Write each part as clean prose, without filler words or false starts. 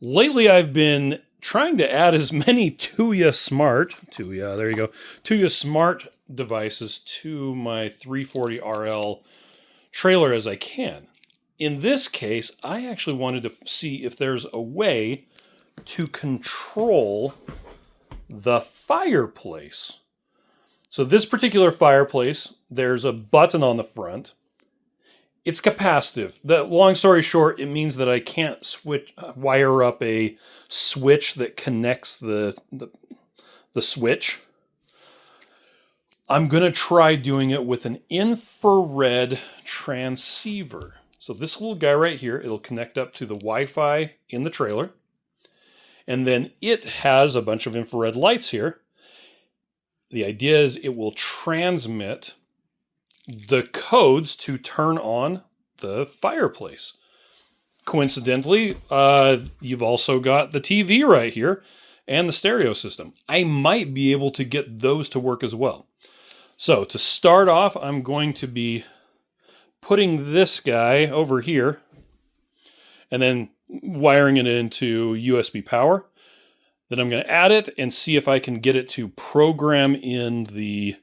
Lately, I've been trying to add as many TUYA Smart devices to my 340RL trailer as I can. In this case, I actually wanted to see if there's a way to control the fireplace. So this particular fireplace, there's a button on the front. It's capacitive. Long story short, it means that I can't wire up a switch that connects the switch. I'm going to try doing it with an infrared transceiver. So this little guy right here, it'll connect up to the Wi-Fi in the trailer. And then it has a bunch of infrared lights here. The idea is it will transmit the codes to turn on the fireplace. Coincidentally, you've also got the TV right here and the stereo system. I might be able to get those to work as well. So to start off, I'm going to be putting this guy over here and then wiring it into USB power. Then I'm going to add it and see if I can get it to program in the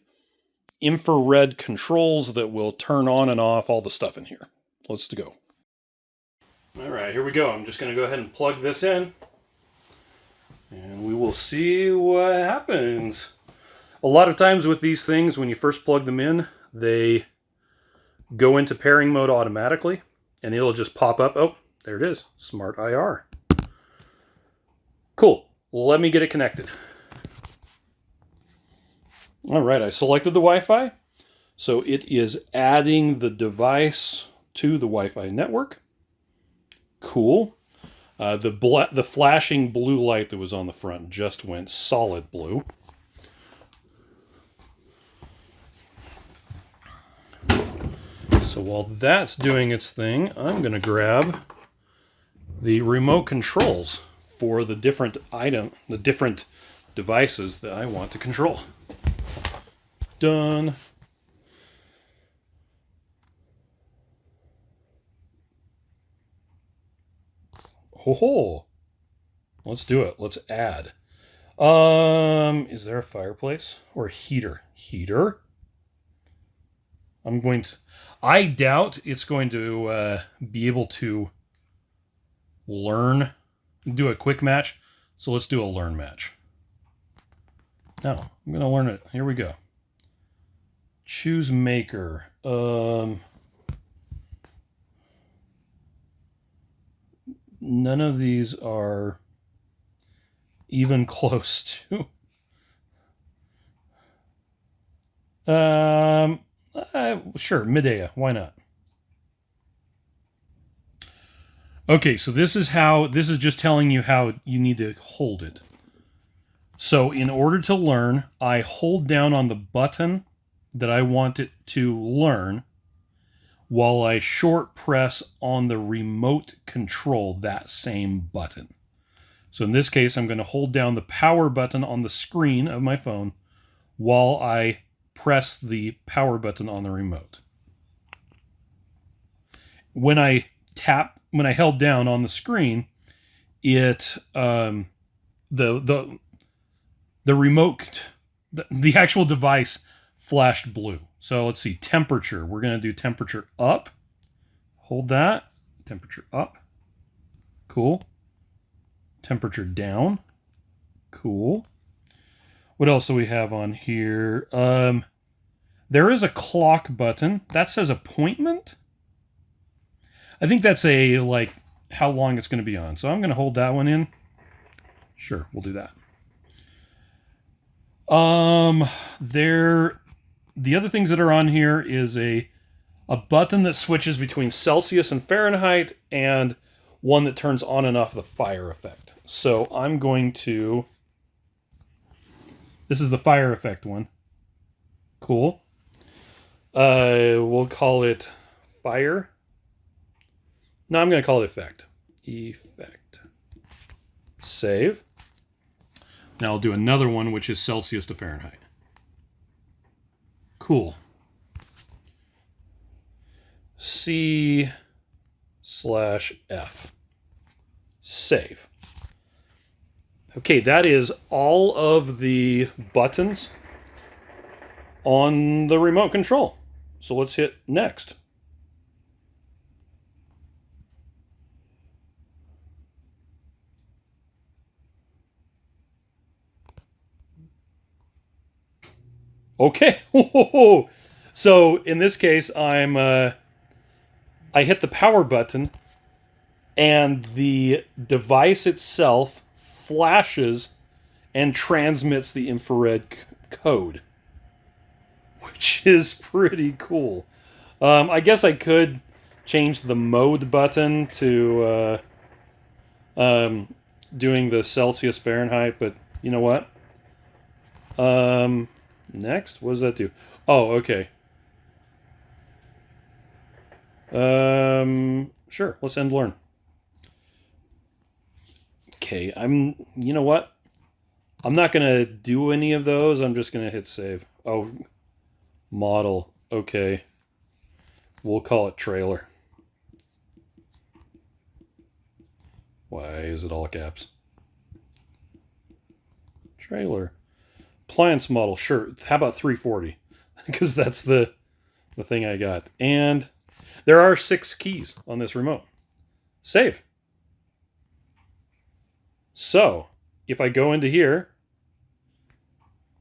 infrared controls that will turn on and off all the stuff in here. Let's go. All right, here we go. I'm just going to go ahead and plug this in, and we will see what happens. A lot of times with these things, when you first plug them in, they go into pairing mode automatically, and it'll just pop up. Oh, there it is. Smart IR. Cool. Let me get it connected. All right, I selected the Wi-Fi. So it is adding the device to the Wi-Fi network. Cool. The flashing blue light that was on the front just went solid blue. So while that's doing its thing, I'm going to grab the remote controls for the different devices that I want to control. Done. Ho. Let's do it. Let's add. Is there a fireplace or a heater? Heater. I doubt it's going to be able to learn, do a quick match. So let's do a learn match. Now, I'm going to learn it. Here we go. Choose maker. None of these are even close to. Sure, Medea. Why not? Okay, so this is just telling you how you need to hold it. So in order to learn, I hold down on the button that I want it to learn while I short press on the remote control, that same button. So in this case, I'm going to hold down the power button on the screen of my phone while I press the power button on the remote. When I held down on the screen, it the remote, the actual device flashed blue. So let's see, temperature. We're going to do temperature up. Hold that. Temperature up. Cool. Temperature down. Cool. What else do we have on here? There is a clock button. That says appointment. I think that's how long it's going to be on. So I'm going to hold that one in. Sure, we'll do that. The other things that are on here is a button that switches between Celsius and Fahrenheit, and one that turns on and off the fire effect. So I'm going to... This is the fire effect one. Cool. We'll call it fire. No, I'm going to call it effect. Effect. Save. Now I'll do another one, which is Celsius to Fahrenheit. Cool. C/F. Save. Okay, that is all of the buttons on the remote control. So let's hit next. Okay. So in this case, I hit the power button, and the device itself flashes and transmits the infrared code, which is pretty cool. I guess I could change the mode button to doing the Celsius Fahrenheit, but you know what? Next, what does that do? Oh, okay. Sure, let's end learn. Okay, you know what? I'm not gonna do any of those. I'm just gonna hit save. Oh, model. Okay. We'll call it trailer. Why is it all caps? Trailer. Appliance model, sure. How about 340? Because that's the thing I got. And there are 6 keys on this remote. Save. So, if I go into here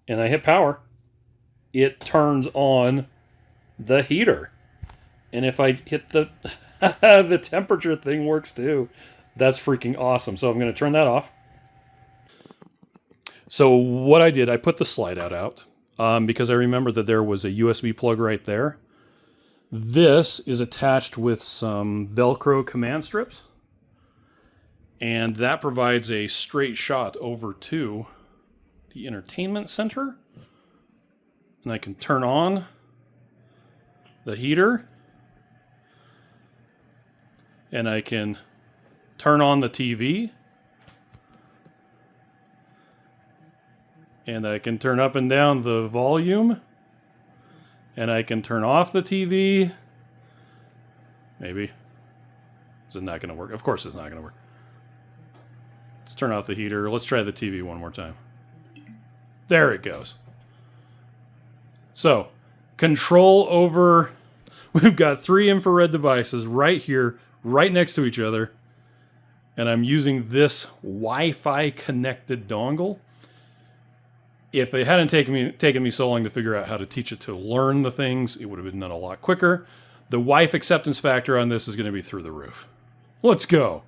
and I hit power, it turns on the heater. And if I hit the the temperature thing works too. That's freaking awesome. So I'm going to turn that off. So what I did, I put the slide out because I remember that there was a USB plug right there. This is attached with some Velcro command strips, and that provides a straight shot over to the entertainment center. And I can turn on the heater, and I can turn on the TV, and I can turn up and down the volume, and I can turn off the TV. Maybe. Is it not going to work? Of course it's not going to work. Let's turn off the heater. Let's try the TV one more time. There it goes. So, control over... We've got 3 infrared devices right here, right next to each other. And I'm using this Wi-Fi connected dongle. If it hadn't taken me so long to figure out how to teach it to learn the things, it would have been done a lot quicker. The wife acceptance factor on this is going to be through the roof. Let's go.